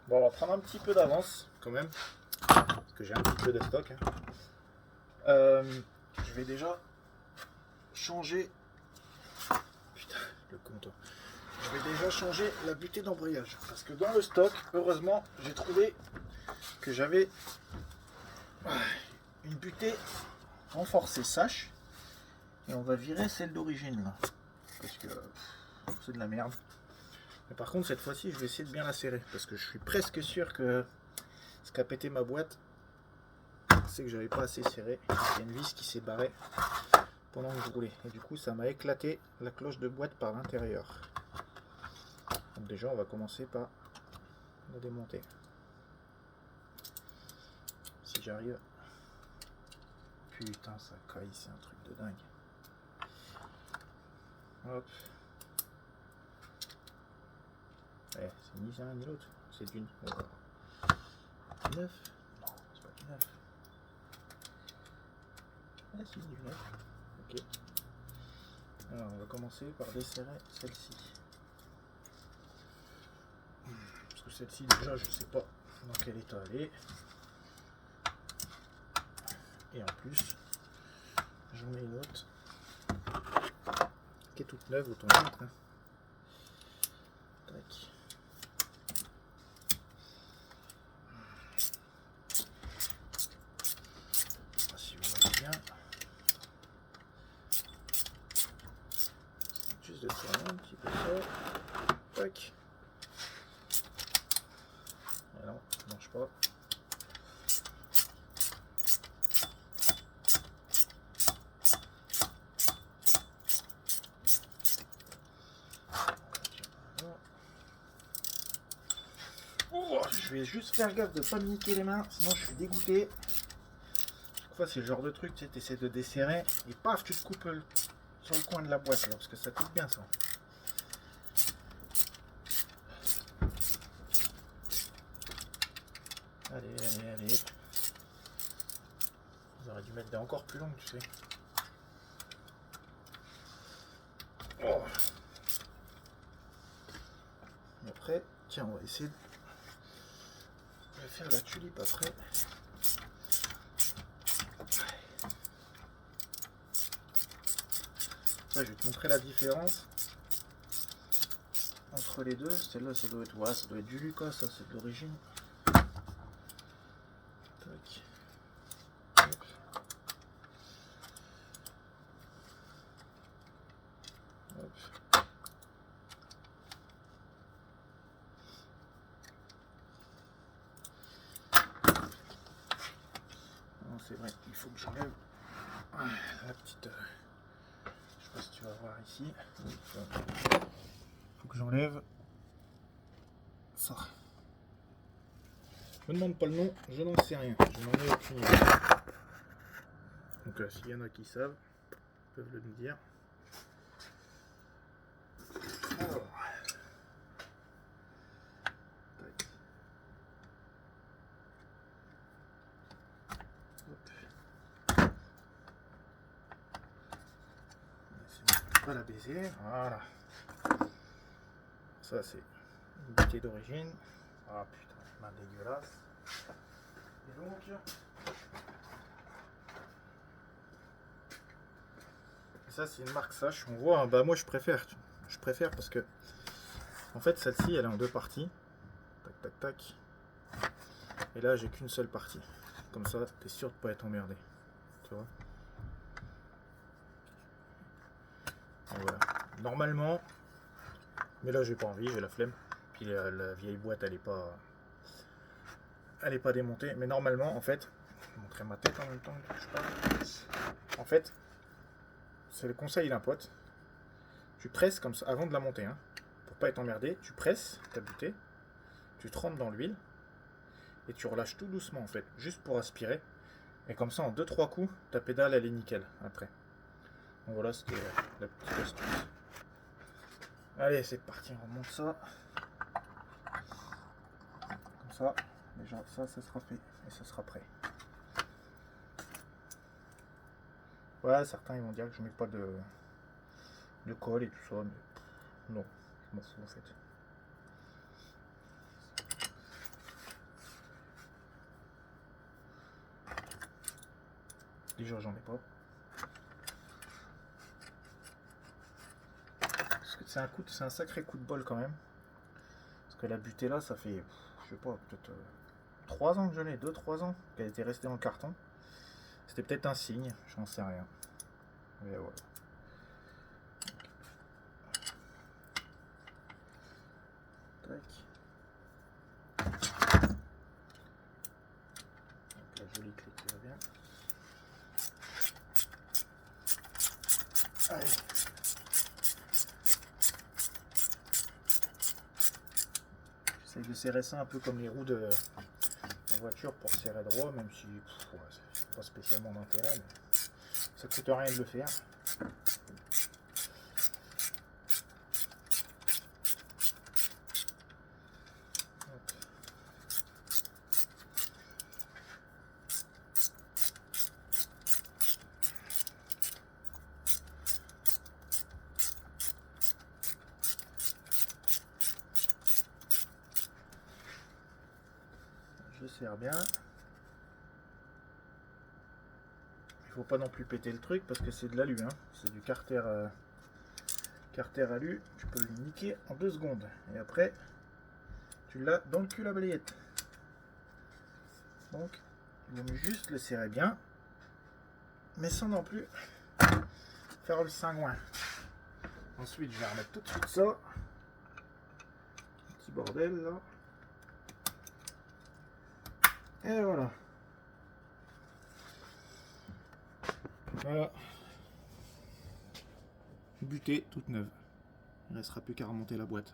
Bon, on va prendre un petit peu d'avance quand même, parce que j'ai un petit peu de stock. Hein. Je vais déjà changer. Putain, le compte. Je vais déjà changer la butée d'embrayage, parce que dans le stock, heureusement, j'ai trouvé que j'avais une butée renforcée sache, et on va virer celle d'origine là, parce que c'est de la merde. Mais par contre, cette fois-ci, je vais essayer de bien la serrer, parce que je suis presque sûr que ce qu'a pété ma boîte, c'est que j'avais pas assez serré. Il y a une vis qui s'est barrée pendant que je roulais, et du coup, ça m'a éclaté la cloche de boîte par l'intérieur. Donc déjà, on va commencer par la démonter. Si j'arrive. Putain, ça caille, c'est un truc de dingue. Hop. Ouais, c'est ni l'un ni l'autre. C'est d'une. 9. Non, c'est pas du 9. Ah si, du 9. Ok. Alors, on va commencer par desserrer celle-ci. Parce que celle-ci, déjà, je sais pas dans quel état elle est. Et en plus, j'en mets une autre qui est toute neuve, autant dire. Hein. Tac. Si vous voyez bien. Juste de tourner un petit peu ça. Tac. Et non, ça marche pas. Oh, je vais juste faire gaffe de pas me niquer les mains, sinon je suis dégoûté. Chaque fois c'est le genre de truc, tu sais, t'essaies de desserrer et paf, tu te coupes sur le coin de la boîte là, parce que ça pique bien ça. Allez, allez, allez. Ils auraient dû mettre des encore plus longues, tu sais. Oh. Et après, tiens, on va essayer de faire la tulipe après. Là, je vais te montrer la différence entre les deux. Celle-là, ça doit être, ouais, ça doit être du Lucas, ça c'est de l'origine. Tac. Hop. Hop. Non, c'est vrai, il faut que j'enlève la petite. Je sais pas si tu vas voir ici. Faut que j'enlève ça. Je me demande pas le nom, je n'en sais rien. Je n'en ai aucune idée. Donc s'il y en a qui savent, ils peuvent le me dire. Alors. Tac. Hop. Pas la baiser, voilà. Ça c'est une bouteille d'origine. Ah putain, main dégueulasse. Et donc, ça c'est une marque Sache. On voit, bah moi je préfère parce que en fait celle-ci elle est en deux parties. Tac tac tac. Et là j'ai qu'une seule partie. Comme ça t'es sûr de pas être emmerdé. Tu vois. Donc, voilà. Normalement, mais là j'ai pas envie, j'ai la flemme. Puis la vieille boîte elle est pas démontée. Mais normalement en fait, je vais montrer ma tête en même temps que je parle. En fait, c'est le conseil d'un pote. Tu presses comme ça avant de la monter, hein, pour pas être emmerdé. Tu presses ta butée, tu trempes dans l'huile et tu relâches tout doucement en fait, juste pour aspirer. Et comme ça, en 2-3 coups, ta pédale elle est nickel après. Donc voilà, c'était la petite astuce. Allez, c'est parti, on remonte ça. Comme ça, déjà ça sera fait et ça sera prêt. Ouais, certains ils vont dire que je mets pas de colle et tout ça, mais non, je m'en fous en fait. Déjà j'en ai pas. C'est un sacré coup de bol quand même. Parce que la butée là, ça fait, je sais pas, peut-être 3 ans que je l'ai, 2-3 ans qu'elle était restée dans le carton. C'était peut-être un signe, j'en sais rien. Mais voilà. Tac. Donc la jolie clé qui va bien. Allez. J'essaie de serrer ça un peu comme les roues de la voiture pour serrer droit, même si ouais, c'est pas spécialement d'intérêt, mais ça coûte rien de le faire. Je serre bien. Il faut pas non plus péter le truc parce que c'est de l'alu, hein. C'est du carter alu. Tu peux le niquer en 2 secondes. Et après, tu l'as dans le cul la balayette. Donc, il vaut mieux juste le serrer bien, mais sans non plus faire le cingouin. Ensuite, je vais remettre tout de suite ça. Un petit bordel là. Et voilà. Voilà. Butée toute neuve. Il ne restera plus qu'à remonter la boîte.